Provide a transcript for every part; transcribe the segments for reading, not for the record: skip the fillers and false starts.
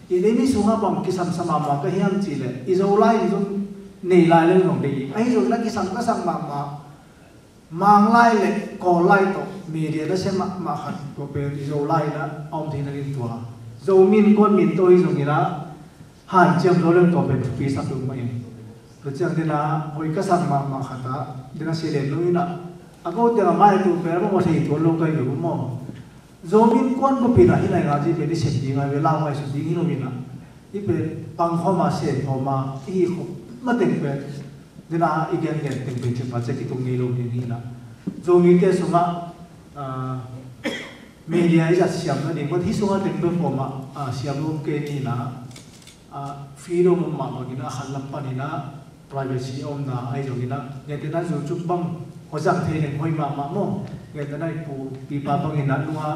ini mi sunga bang kisam sama ma ka hiam chi le izolai zum nei lai le ngong dei ai zo la kisam ka sang ma mang lai le ko lai to media da se ma khat ko pe izolai la om thina rin tua zo min kon min toi zo ngira han chiam zo le to pe pi sa tu mai to chang dina hoi ka sang ma khata dina se le luina ago de ma tu pe mo thei to lo kai lu mo zomin kon ko pina hi lai nga ji pe di se di nga ve la mai su di hi no mina i pe pang kho ma se kho ma i kho ma teng pe dina i gen gen teng pe che pa che ki tung ni lo ni hi na zomi te su ma media i ja siam na ni ko hi su nga teng pe pho ma siam lo ke ni na freedom ma ma gina khalam pa ni na privacy om na ai jo gina ne te na zu chu bang ho jang the ne hoi ma mo nge ta nai pu pi pa bang ina nuwa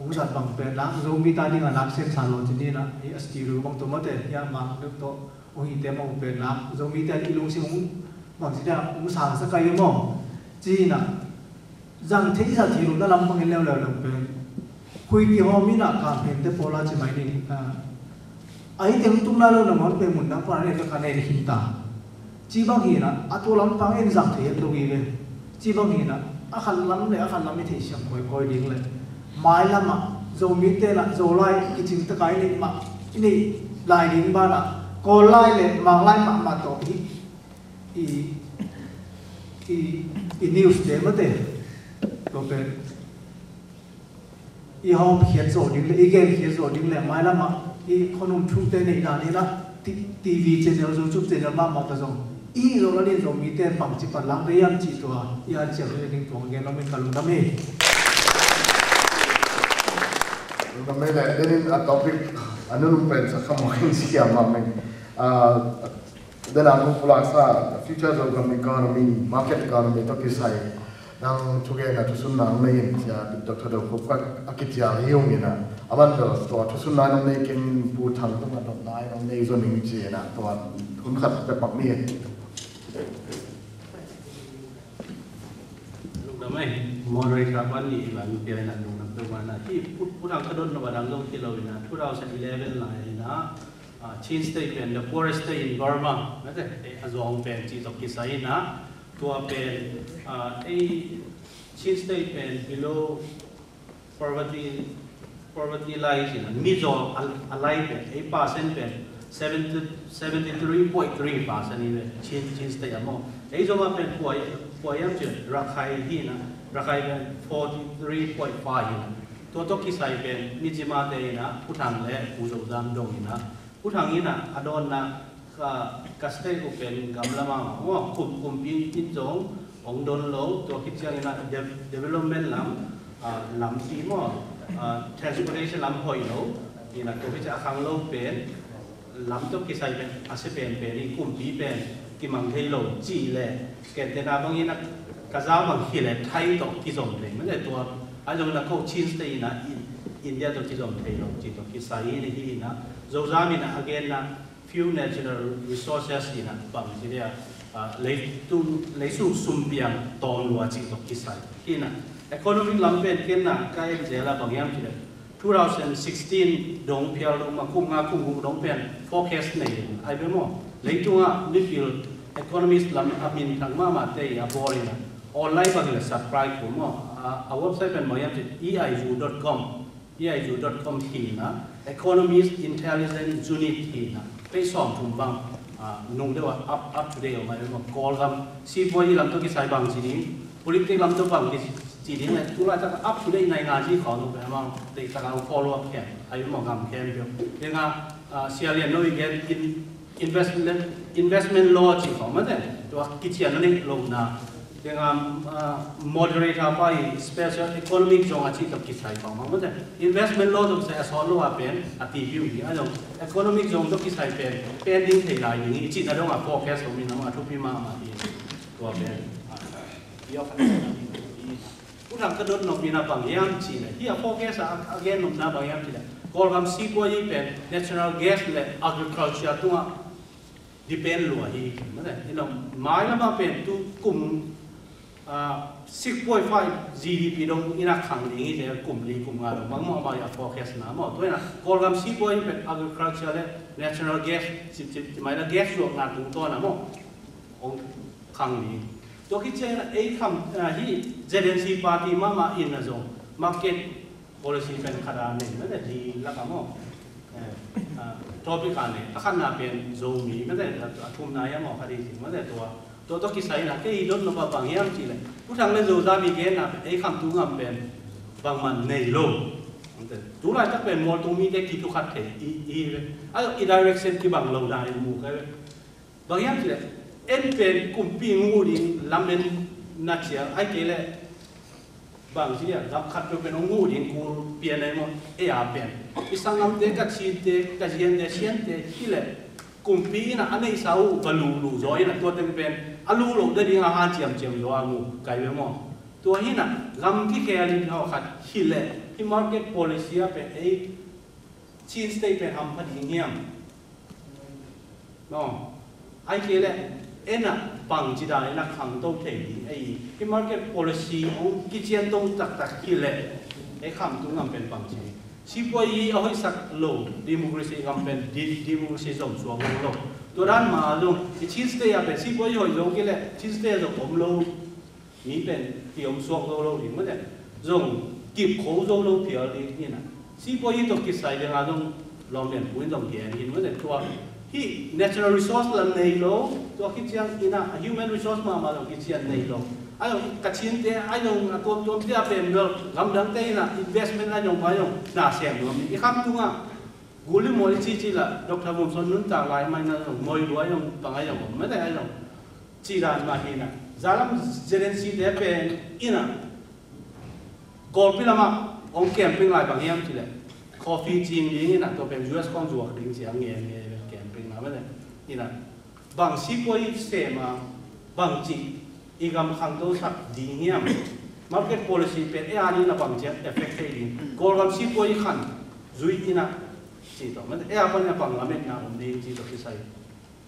ong sa bang pe la zo mi ta ding anak sen sa lo chini na i asti ru bang to ma te ya ma de to o hi te mo pe la zo mi ta ki long si ong bang si da ong sa sa kai mo chi na jang the sa thi ru na lam bang leo leo pe hui ki ho mi na ka pen te pola chi mai ni ai te tum la lo na mon pe mun na pa ne ka ne hi ta chi bang hi na atu lam pang en jang the lo gi le chi bang hi na akhan lam le akhan lam mi the siam koi ding le mai lama zo mi te la zo lai ki ching ta kai ni ma ni lai ding ba na ko lai le mang lai ma to i news te ma te ko pe i hom khian zo ding le i gen khian zo ding le mai lama i khonum thu te nei na ni na TV channel zo chup channel ma ta zo i zo la ni zo mi te pang chi pa lang re yam chi to ya che le ding to gen no mi ka lu da me no me le denin a topic anun pensa kamo hinsi ama me then ang pula sa future of the economy market economy to kisai nang chuge na tusun na me ya dr do ko ka akitia hiung ina aman do to tusun na nang ne kin pu thang to na dot nai nang ne zo ning chi na to hun khat te pak ni moderator ban ni ban dia na dung na tu mana hi putang kadon na badang long kilo ina 2011 lai na Chin state pen the poorest state in Burma na te azong pen chi tok ki sai na tua pen Chin state pen below poverty lies in mizo alai pen 8% pen 73.3% in Chin state amo ei zo ma pen po yam che rakhai hi na rakhai pen 43.5 na to ki sai pen mijima te na puthang le uzo dam dong na puthang ina adon na ka state open gamlama mo kum pin jong ong don lo to ki chiang ina development lam ti mo transportation lam hoi lo ina to ki cha khang lo pen lam to ki sai pen ase pen ni kum pi pen ki mang thei lo chi le ke te na bang ina ka za mang hi le thai to ki zong le me le to a jong na ko Chin state na India to ki zong thei lo chi to ki sai ni hi na zo za mi na again na few natural resources ina bang si dia lấy su sum piang ton lua chi to ki sai ki na economic lampen ken na ka em je la bang yam chi 2016 dong pial dong ma kum nga kum dong pen forecast nei ai be mo lấy chung a midfield economist lam amin thang ma te ya borina online bang le subscribe ko mo a website pen mo yam chi eiu.com hi na economist intelligence unit hi na pe som thum bang nung de wa up to date ma call gam si boy lam to ki sai bang chi ni politics lam to bang ki chỉ đến là chúng ta chắc up to date này là gì khó đâu phải không? Để ta làm follow up kèm, ai cũng làm kèm được. Nhưng mà Sierra nói cái investment law chỉ có mất đấy, rồi cái chuyện này lồng na. Nhưng mà moderator phải special economic zone chỉ tập cái sai có mất đấy. Investment law thì sẽ solve lo bên, review gì, anh economic zone tập cái sai bên, pending thì lại những chỉ là đâu mà forecast của mình nó mà thu phí mà thì của bên. Puthang kadon no pina bang yam chi le hi focus again no na bang yam chi le kol gam si ko yi pen natural gas le agriculture tu depend lo hi ma ne ino mai la ma pen tu kum 6.5 GDP dong ina khang lingi je kumli kumga dong mang ma ya forecast na mo to na kolgam 6.5 pen agriculture le natural gas si mai la gas ro na tung to na mo ong khang li to ki che na e kham hi ZNC party ma in na zong market policy pen khada ne na di la ka mo topic ane akhan na pen zong mi ma de athum na ya mo khadi ma de to ki sai na ke idon no ba bang yam chi le ku thang le zo da mi ke na e kham tu ngam pen bang man nei lo tu la tak pen mol tu mi de ki tu khat the i direction ki bang lo dai mu ka bang yam chi le en pen kum pi ngu din lam len na chia ai ke le bang chi ya gap khat pen ngu din ku pien le mo e a pen i sangam de ka chi de ka jien de sien de ki le kum pi na anei sau ka lu zoi na to ten pen alu lo de ding a han chiam chiam lo angu kai we mo to hi na gam ki ke ali no khat hi le hi market policy a pe e chin state pe ham pha ding yam no ai ke le ena bang ji da na khang to the di ai hi market policy ong ki chen tong tak hi le e kham tu ngam pen bang ji si poi a hoi sak lo democracy ngam pen democracy zong suang loตัวด้านมาลงชิ้นสเตย์เป็นสิ่งที่หอยลงกี่แหละชิ้นสเตย์จะผมลงนี่เป็นเกี่ยวสวกลงอีกมั้งเนี่ยลงกิบโค้งลงเพียร์นี่นะสิ่งที่ต้องกิจใส่เรื่องอะไรลองเรียนพูดต้องเรียนเห็นมั้งเนี่ยตัวที่ natural resource ละในโลกตัวคิดยังนี่นะ human resource มาลงคิดยังในโลกไอ้ลงกระชิ้นเตย์ไอ้ลงตัวที่เป็นเรื่องกำลังเตย์นะ investment ไอ้ลงไปลงน่าเสี่ยงมั้งอีกคำตัวกูเลยมองจีละดร.มุนส่วนนู้นต่างหลายมันนะมวยรวยยังบางอย่างไม่ได้ยังจีรันมาที่น่ะจารัมเจเรนซีเดเป็นอินะกอลพิลามาองแคมปิ้งหลายบางอย่างจีเลยคอฟฟี่จีนนี่น่ะตัวเป็น US ของจัวดิ้งเสียงเงี้ยแคมปิ้งมาไม่ได้นี่น่ะบางซีโปยเสมาบางจีอีกคำตัวสักดีเงี้ย market policy เป็นอันนี้นะบางเจ้า effect ให้ดีกอลซีโปยขันจุยนี่นะจีตัวมันปัญญาปังละเม็ดงาผมดีจีตัวที่ใส่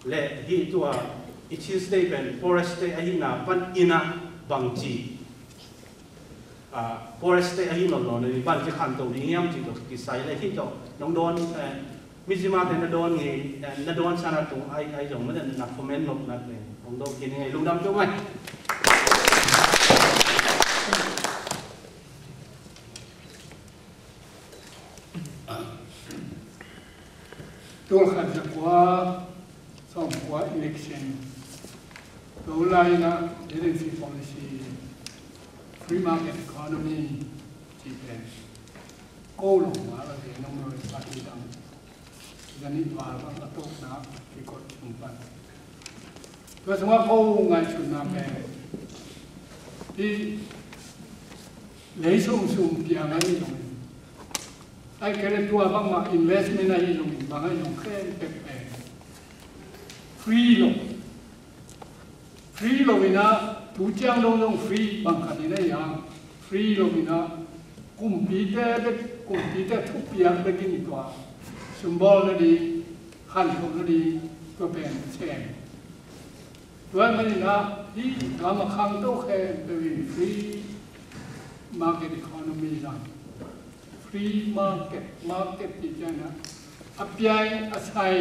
และที่ตัวอิชิสเตย์เป็น forest state อันนี้นะปันอินะบางจีforest state อันนี้หล่อๆเลยปันจะขันตัวนี้ยังจีตัวที่ใส่และที่ตัวน้องโดนมิจิมาเป็นน้าโดนไงน้าโดนชนะตัวไอ้จงมันจะนักคอมเมนต์ลบนักเลยน้องโดนกินยังไงลุงดำจงไงตัวขัดจากว่าสองว่า election ตัวไล่นะ policy policy free market economy ที่เป็นโก้ลงมาแล้วเดี๋ยวน้องเราปฏิบัติยันนี้ว่าเราต้องนะที่กดลงไปตัวสมมติโก้งานชุนนาเป็นที่เลยส่งเกี่ยวกับนี้ตรงนี้ไอ้แค่ตัวบางมา investment อะไรลงบางอย่างแค่เป็นฟรีลงนะทุกอย่างลงฟรีบางคดีได้ยังฟรีลงนะกุมพีเตทุกอย่างไปกินตัวสมบูรณ์นั่นดีขันของนั่นดีก็เป็นแช่ด้วยมันนะที่ทำมาครั้งโตแค่เป็นฟรี market economy นะfree market ที่จะนะอัพยายอาศัย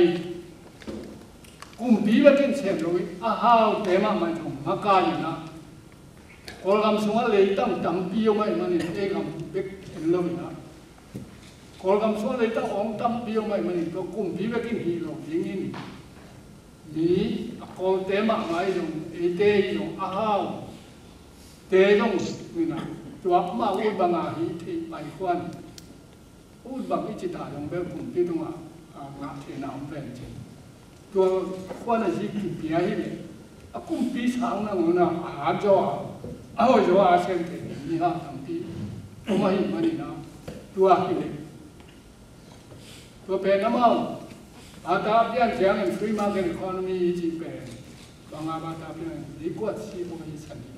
กุมพีว่าเป็นเช่นเลยฮาวเต็มมันตรงมากายนะคนคำสงฆ์เลยตั้งจำปีเอาไว้มันเองคำเบ็กเห็นเลยนะคนคำสงฆ์เลยตั้งองจำปีเอาไว้มันตัวกุมพีว่ากินฮีโร่อย่างนี้นี่คนเต็มมาตรงเตยตรงฮาวเตยตรงนี่นะตัวมาอุดบังอาฮีที่ไปควันอุดบังอิจิตาลงแบบผมที่ตรงอ่ะงาเทน่าอมเป็นจริงตัวควันอะไรที่เปียให้เลยกุมพีช้างนั่งนะหาจ่อเอาจ่อเช่นเดียวนี่ฮะทั้งที่ผมไม่เห็นมันนะตัวที่เลยตัวเป็นน้ำมันอาตาเปลี่ยนเสียงฟรีมาร์เก็ตอีโคโนมีจีเป็นบางอาตาเปลี่ยนดีกว่าที่ผมไม่สันนิษ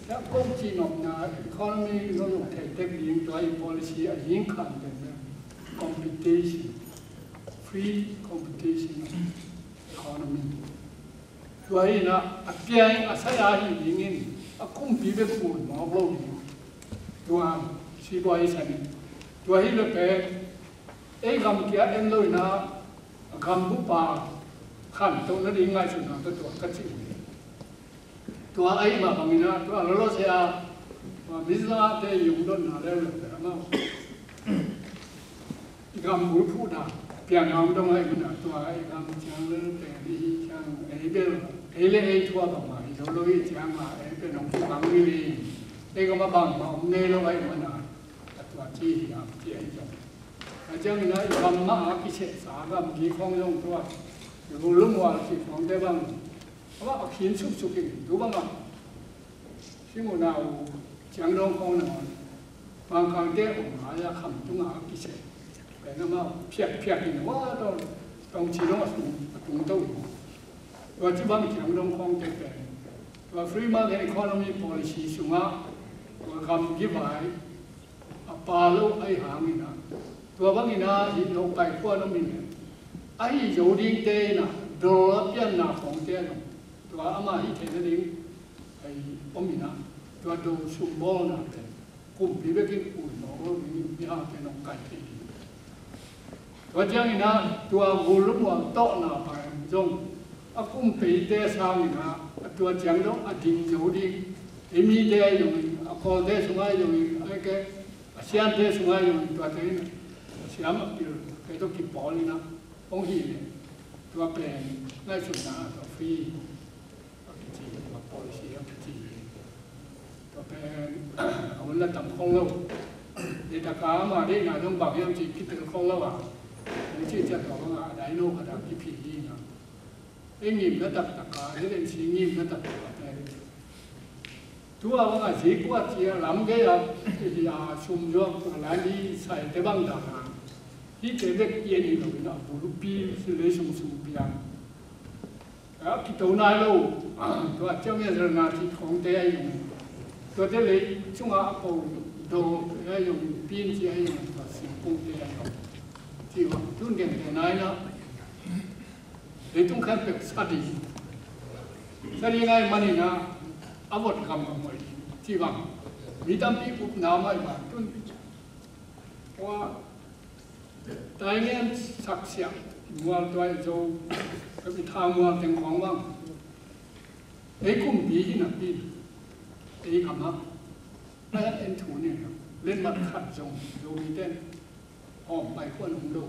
ถ้าก็จีนออกนะอีโคโนมีเราอยู่เทคนิคตัว policy ยิ่งขันเป็น competition free competition economy ตัวนี้นะเพียงอาศัยอาหิงเงินคุ้มปีเป็นปูนหมอกโลกตัวชีบอยสันตัวนี้เลยเป็นกำเกียร์เอ็นเลยนะกำบุปผาขันตรงนั้นยังไงสุดนะตัวกัจจิตัวมาบางทีนะตัวเราเสียมิสซาเตยุงโดนอะไรเลยแต่มากำบุพูดเพียงกำตรงไหนมันตัวกำจังเลยเป็นที่จังเป็นเลยทั่วประมาณเราเลยจังมาเป็นน้องผู้ฟังนี่ก็มาบังมาเนรไว้มันตัวที่เจียจงจังนี้นะกำมาพิเศษสากำกี่ของยงตัวอยู่ลุ่มว่าที่ของได้บ้างว่าเขียนสุกๆดูบ้างชิมุนาจังดงของนอนบางครั้งเด็กผมหายาคำตุ้งหาพิเศษแต่ก็มาเพียกนี่ว่าต้องชีโร่ตุ้งตู้ว่าที่บางจังดงของเด็กว่า free market economy policy สุมาว่าคำกี่ใบปาโลไอหามินะตัวบางทีนะที่ลงไปขั้วน้ำมินไอโยดิงเตนะโดนเปลี่ยนหน้าของเตนะตัวอามาที่เทนดิ้งไอ้อมินะตัวดูสุโมนะเป็นกลุ่มที่เป็นกลุ่มของเรามีหาเป็นองค์การที่ตัวเจ้านี่นะตัววูลุ่มว่าโตนะไปจงกลุ่มปีเตสามินะตัวเจ้าต้องอดีตโยดิงมีเตยอยู่คอเตสมัยอยู่ไอ้แกเสียนเตสมัยอยู่ตัวเตยเสียมอยู่แกต้องกินปอลีนะองค์หินตัวเป็นง่ายสุดนะตัวฟรีตัว policy ตัวเป็นเอาละต่ำของเราในตะการมาได้งานต้องบังยังจีคิดถึงของเราในที่จะบอกว่าได้โลกระดับที่ผีนะไอ้งิมระดับตะการนี่เป็นสีงิมระดับตัวว่าสีกว่าที่ลำเกียร์ที่ชุมยอมหลายที่ใส่เตบังดาที่เด็กเย็นอยู่นะบุรุษปีสิเลสุสุปีอ่ะที่ตัวนายเราตัวเจ้าเนี่ยงานที่ของเตยอยู่ตัวเตยช่วงอ่ะพอโดอยู่ปีนที่อยู่ตัวสิบปุ่งเตยอยู่ที่ว่าทุ่นเก่งแต่นายนะเดี๋ยวต้องขั้นเป็นสัตย์ไงมันนี่นะอาวุธคำของมันที่ว่ามีตั้งปีปุ๊บน้ำไม่มาทุ่นว่าแต่เงี้ยสักเสียงมัวตัวโจก็ไปทางมัวแต่งของว่างไอ้กุ้มปีที่หนักปีไอ้คำนั้นไม่ใช่เอ็นถูเนี่ยเล่นมัดขัดจงโดมีเต้นออกไปขั้วหนุ่มดู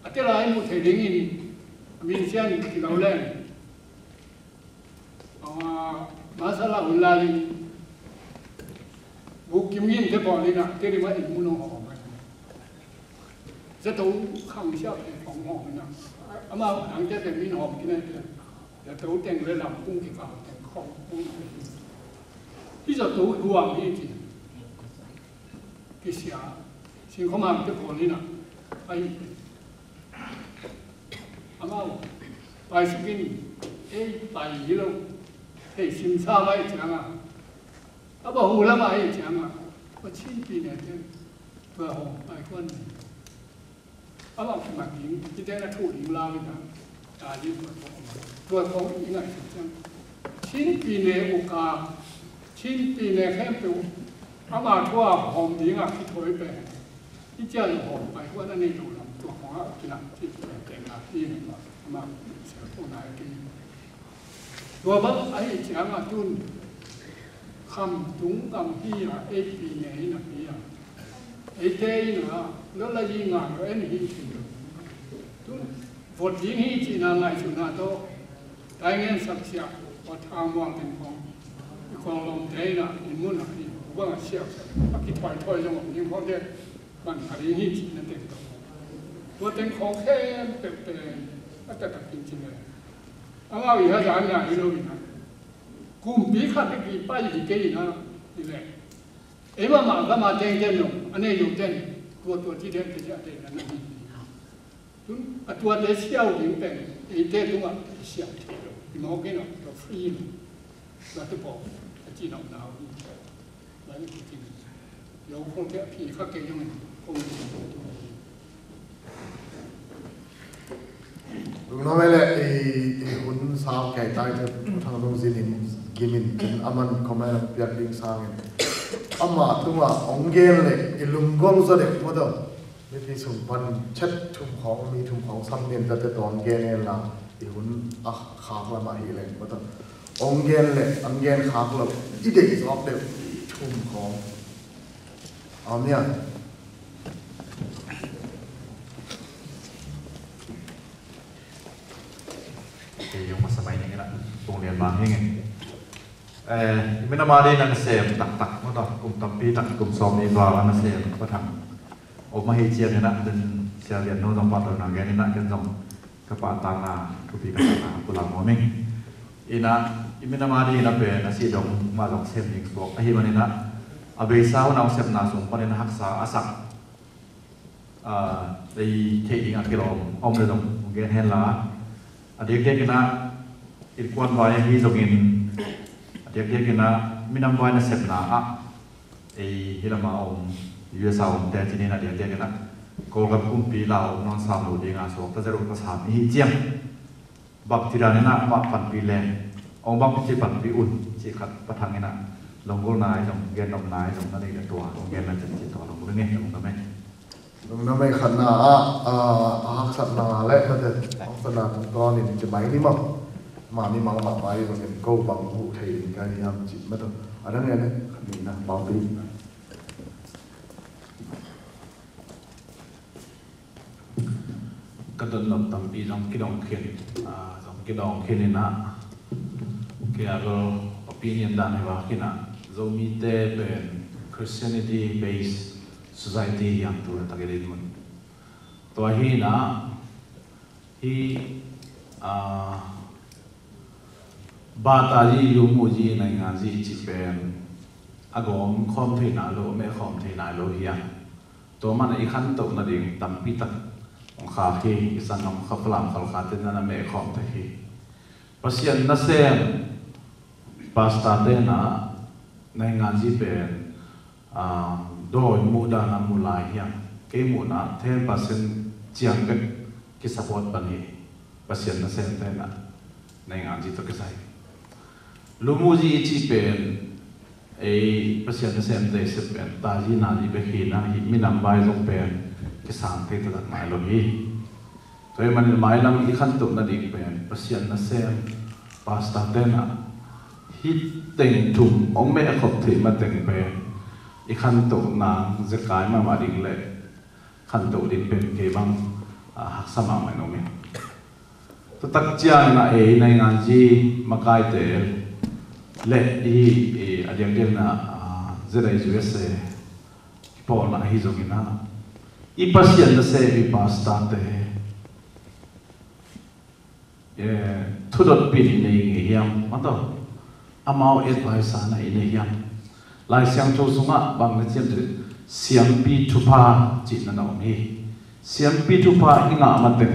อันที่เราให้มุดเทดิ้งนี่มีเช่นที่เราเล่นมาสลาอุลลาลีบุกกิมยินเทปอลีนะเทริมาอิมุโนหอมจะต้องข้างเชี่ยวของหอมนะอามาหลังจากแต่มีหอมกินได้เลยจะต้องแต่งระดับกุ้งกี่ฝั่งแต่งของกุ้งที่จะต้องรวมนี่จริงกิเสียสิ่งเข้ามาเทปอลีนะไปอามาไปสกินไปยี่เราเฮ้ยสิมซาไว้จังอ่ะอาบอกหูละมาไอ้จังอ่ะว่าชิ้นปีเนี่ยเพื่อหอมไปคนอาบอกสมัครหญิงที่ได้ถูกหญิงลาไปนะตาดีตัวของยังไงจังชิ้นปีเนี่ยโอกาสชิ้นปีเนี่ยแค่ตัวอามาทั่วหอมหญิงอ่ะที่ถอยไปที่เจ้าหอมไปว่านั่นนี่ดูลำตัวของอ่ะที่นั่นที่แก่งอ่ะที่นี่มาเสียตัวนายกินตัวบ้าไอ้เจ้ามาจุนคำถุงคำที่อ่ะไอ้ปีเนี่ยนะปีอ่ะไอ้เจ้าน่ะแล้วละยิงงานก็เอ็นหินสิจุนฝนยิงหินจีน่าไงสุนัขโตแต่เงี้ยสักเสียว่าทางวางเป็นของลมเจ้าน่ะอินมุนอ่ะนี่ว่าเสียปักกิถอยถอยจังหวะยิงพอเด็กมันอะไรหินจีนั่นเองตัวเป็นของแค่เป็นก็จะตัดจริงๆเลยอามาวิหารงานอยู่ตรงนี้นะกุมปีขัดที่ปีป้ายที่เกี่ยนะนี่แหละมาก็มาเต้นลงอันนี้อยู่เต้นตัวที่เด่นที่จะเด่นนั่นนี่จุนตัวเด็กเชี่ยวยิ่งเป็นเต้นตัวเชี่ยวที่เราหมอกินเราฟรีเราจะบอกจีนเอาหนาวแล้วนี่จริงเดี๋ยวคงจะผีข้าเกี่ยยังคงลูกน้องไม่เลยหุ่น sao cái tai thế thằng đông gì nên gimin cái aman comment việc đinh sang ama tung à ông gen lệ ilum gong zo de mo do ni ti sum pan chat thum hong mi thum hong sam nen ta te ton gen la ti hun a khak la ma hi le mo do ông gen lệ ông gen khak la i de is of de thum hong amia thì dùng một sợi này cái cùng liền mà như này mình làm đi là xem tắc tắc nó đó cùng tập pi tắc cùng xóm đi vào là xem có thằng ôm mà hay chia này là đừng chia liền nó dòng bắt đầu là cái này là cái dòng các bạn tăng là thu phí các bạn của làm của mình ina mình làm đi là về là sử dụng mà dòng xem những số hay mà này là ở bên sau nào xem nào dùng qua đây là hắc sa asak đây thể hiện cái đó ông đây dòng cái hen là dia kena ilkuan vaya hi zongin dia kena minam vaya sepna a hilama om USA om te chini na dia kena ko gam kumpi lao non sam lo dinga so ta zero ta sam hi chiang bak tirane na ma pan pi le ong bak chi pan pi un chi khat pathang ina longgol nai dong gen dom nai dong na dei to ong gen na chi to lo nge ong ta me đúng là mấy khán giả học sẵn là lẽ có thể học sẵn là con thì chỉ máy đi mà đi mà máy rồi cái câu bằng cụ thể cái gì làm chỉ mất rồi ở đó nghe đấy mình là bảo đi cái tuần lập tầm đi trong cái đồng khiên này nè cái opinion đàn này vào cái nè do mi te ben Christianity based society yang tu tak ada di mana. Tuah hi na hi bataji lumuji na ngaji cipen agom khom thei na lo me khom thei na lo hiya. To mana ikhan to na ding tampi tak kha khi isan nom khaplam khal khaten na me khom thei hi. Pasien na sem pasta te na ngaji pen đôi mũ đa nam mũ lai hiang cái mũ na 10% chiang cái support ban hi pasien na sen te na nei ngang ji to cái sai lu mu ji chi pen pasien na sen te se pen ta ji na ji be hi na hi mi nam bai zo pen cái sang te ta mai lo hi toy man mai lam i khan tu na dik pen pasien na sen pasta te na hit teng thum ong me khop thi ma teng pen i khăn tổ na zekai mà đình lệ khăn tổ đến bên cái băng hắc sa mà mày nói mình tôi tắc chia na này ngang gì mà cái thế lệ đi ở điểm điểm na zedai USA bỏ na hi giống na i pasien na se i pasta thế thu đột pin này hiam mà to amao advice na này hiam lai siang cho sunga bang na chem siam pi thupa chi na naom hi siam pi thupa inga maten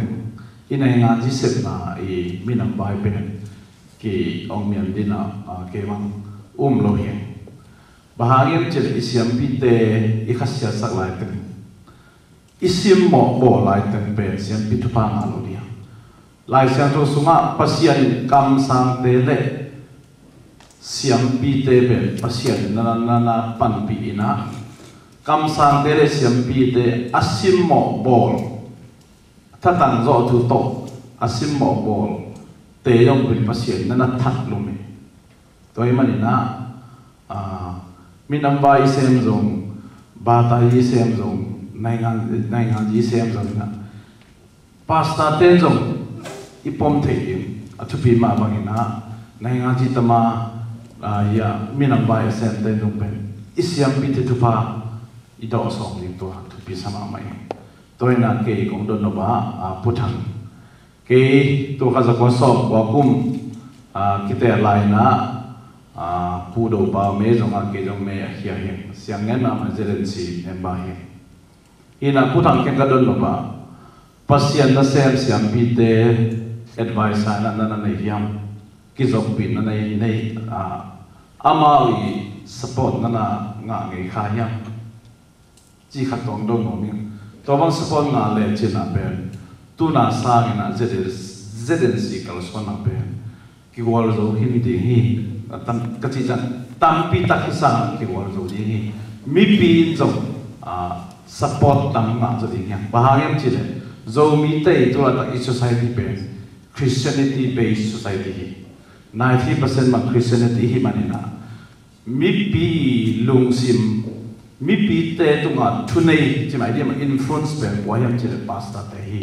inai nga ji sep na minam bai pen ki ong mian dina ke wang lo hi bahagem che siam pi te i khasya sak lai ten isim mo bo lai ten pe siam pi thupa nga lo dia lai siang cho sunga pasian kam sang te le siam pi te ben pasien na pan pi ina kam sang te le siam pi te asim mo bol thatan zo thu to asim mo bol te yong bin pasien na that lumi toy manina minam bai sem zong ba ta yi sem zong nai ngang ji sem zong na pasta ten zong ipom the athupi ma bangina nai ngang ji tama ya minam bai sen ten dong pen isiam pite tu pa ido song lim to tu pi sama mai toy na ke kong don no ba puthang ke to kha za ko so wa kum kite lai na pu do ba me jong a ke jong me hia hi siang ngen na ma zelen si em ba hi ina puthang ke ka don no ba pasien na sem siam pite advice na na hiam kizok pin na nei amawi support na nga ngai kha ya chi khat tong dong mo mi to bang support na le chi na ben tu na sa na zeden si kal so na ben kiwal zo hi ti hi tam kachi jan tam pi tak sa kiwal zo hi mi pi zo support tam nga zo ding yang bahagam chile zo mi te to la ta society pe Christianity based society hi 90% ma Christianity hi manina mi pi lungsim mi pi te to nga thunei chimai dia ma influence pe boyam chile pastor te hi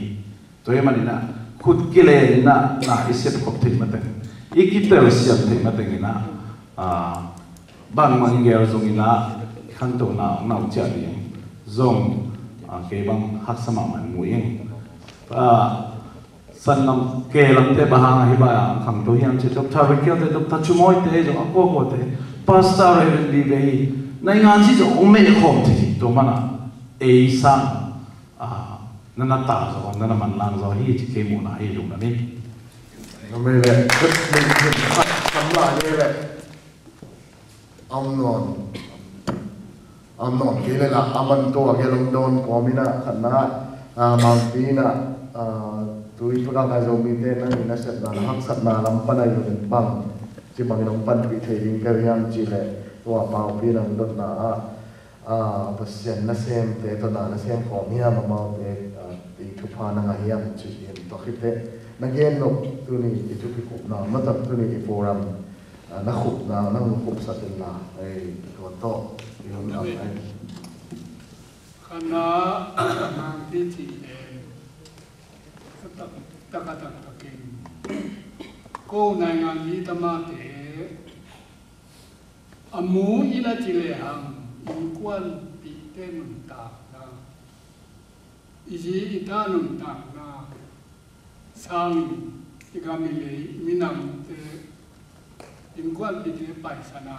to ye manina khud kile na isep kop thei mate ikitel siam thei mate ina bang mangel zongina khanto na cha ni zong ke bang hak sama man muing sanam ke lam te bahang hi ba khang to hiam che tok thawe ke te tok ta chumoi te jo ko ko te pastor even bi be nai ngan si jo ome khom thi to mana e sang nana ta zo nana man lang zo hi chi ke mu na hi lu na ni me le kam la ye le am non ke le la aman to ke long don ko mina khana mampina tui pura ka zo mi te na ina set na hak sat na lam pa na yu bang chi bang long pan pi the ring ka yang chi le to pa pi na dot na pasien na sem te to na sem ko mi ha ma te ti thu pa na nga hiam chi yen to khite na gen no tu ni ti thu pi ko na ma ta tu ni forum na khup na khup sa tin na ai to to yun na ai khana mang ti chi takata takin ko nai ngan ni tamate amu ila chile hang inkuan pi ten ta na iji ita nun ta na sang ikamile minam te inkuan pi te pai sana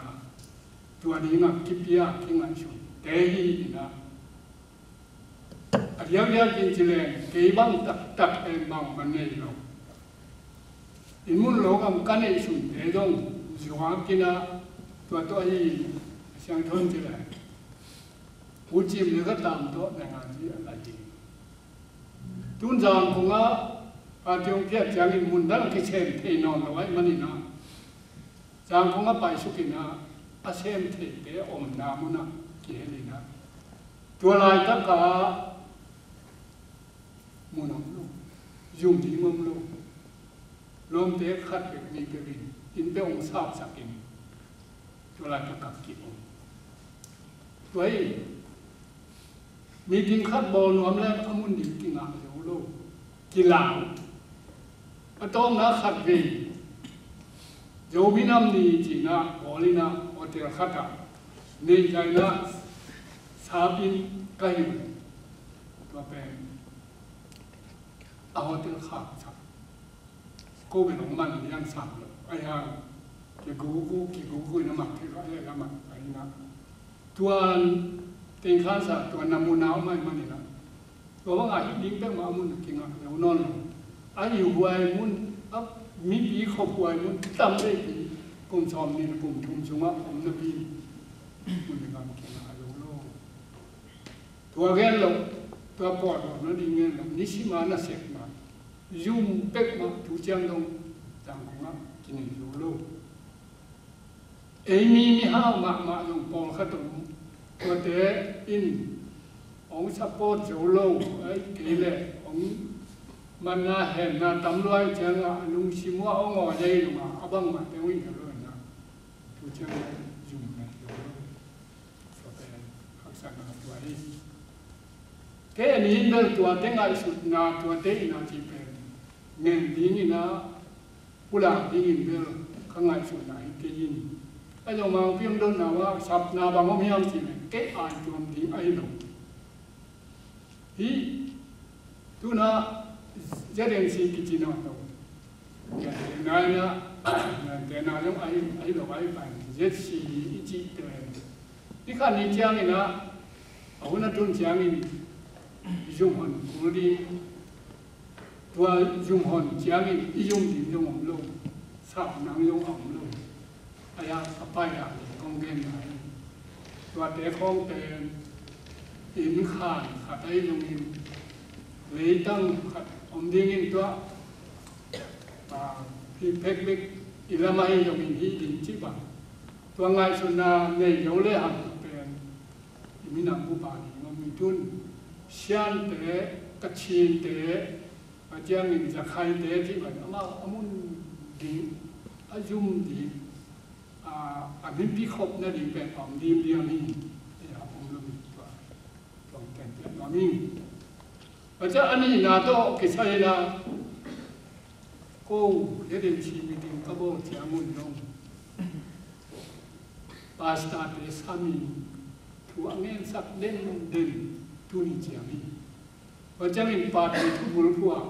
tua ni ngak kipia kingan su tehi ina Ariam kin chile ke bang tak em bang manei lo imun lo kam kane sun de dong juang kina to ai sang thon chile uchim le ka tam to na nga ji ala ji tun jang ko nga pa tiong pia chang in mun dal ke chen the no lo ai mani na jang ko nga pai su kina a sem the te om na mu na ke ni na to lai ta ka munam lu dùng đi mông lu lom te khát việc ni cái gì in be ông sáp sạc in cho lại các kiểu vậy mi kinh khát bò nuam lên amun đi kinh ngạc dấu lu kỳ lão ở trong nó khát gì dấu mi năm đi chỉ na bỏ đi na ở tiền khát à nên cái na sáp in cái gì và bènเอาเตือนขาดสักกูเป็นของมันยังสับเลยไอ้ห่ากี่กูน้ำหมักที่เขาเรียกน้ำหมักไอ้นะตัวเต็งข้าสัตว์ตัวน้ำมูน้ำไม่มันนี่นะตัวว่าไงดิ้งแป้งมามุนกินอ่ะเดี๋ยวนอนไอ้อยู่หวยมุนอ่ะมีปีขบหวยมุนตั้มได้ปีกลุ่มชอมนี่กลุ่มชุมชนว่าผมนะพี่มันเป็นการกินอายุโลตัวแกนเราตัวปอดนั่นดีเงี้ยนิชิมาน่าเสกมายุ่งเป็กมาถูเจียงลงจังของกินอยู่โลกเอ้มีห้าวมาลงปองขัดตรงตัวเตะอินองสปอร์ตอยู่โลกไอ้เกลี่ยองมันน่าเห็นน่าตำรวจเจ้าลุงชิมัวองอใจลงมาอับังมาแต่วิ่งกันเลยนะถูเจียงยุ่งนะอยู่โลกก็เป็นขักษณะตัวนี้แค่นี้เดินตัวเต็งไอสุดนาตัวเต็งนาจีเป็นเงินดีนี่นะผู้หลังดีนี่เดินข้างไอสุดนาเกี่ยินไอ้เจ้ามาเพียงเดินนาว่าสับนาบางว่าไม่ยอมจีเป็นแค่ไอจวมดีไอหลงฮีตัวน่ะจะเรียนสิ่งที่จีน่าตัวนายนะแต่นายยังไอหลงไอไปเจ็ดสี่จีเดินที่ขันนี้เจ้านี่นะเอาหน้าตุนเจ้านี่dùng hồn cũng đi và dùng hồn chỉ là dùng thì dùng ổng luôn sao năng dùng ổng luôn ai à phải là công gen này và để không để in khăn khát ấy dùng in lấy tăng khát ông đi in đó và khi phép biết ilamai yung hindi din chiba. Tuang ngay suna ngay yole ang pen iminang bubani mamitun siyan te kachin te ajang in zakhay te chiba ama amun di azum di amin pikop na di pen om di ni ya om lumi tua tuang ten ten mamin. Aja ani na to kisay na cô để đến chỉ mình tìm các bộ chỉ muốn nông pasta để sami thu anh em sắc đến tu ni chỉ mình và chẳng in pa để thu bul phua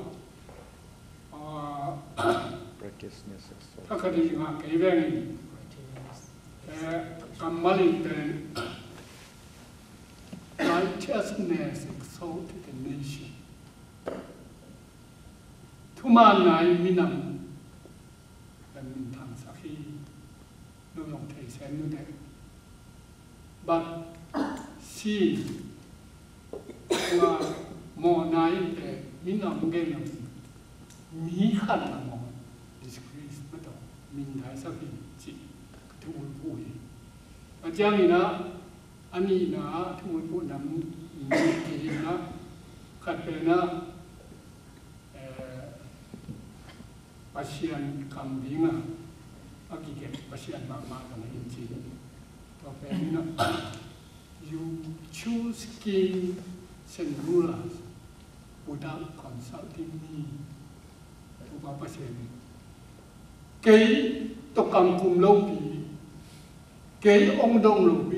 các cái gì mà cái về kamalin tên righteousness exalted the nation. Thuma nai minam dan min thang sakhi no yong thei sen nu de but si wa mo nai de minam ge nam mi khan na mo disgrace ma do min dai sakhi chi thu pu hi ajang ni na ani na thu pu nam ni na khat pe na Pasian kambinga, aki ke pasian mama kana inci. Tapi you choose king and rulers without consulting me. Tu apa pasian? Kay to kam kum lopi, kay ong dong lopi.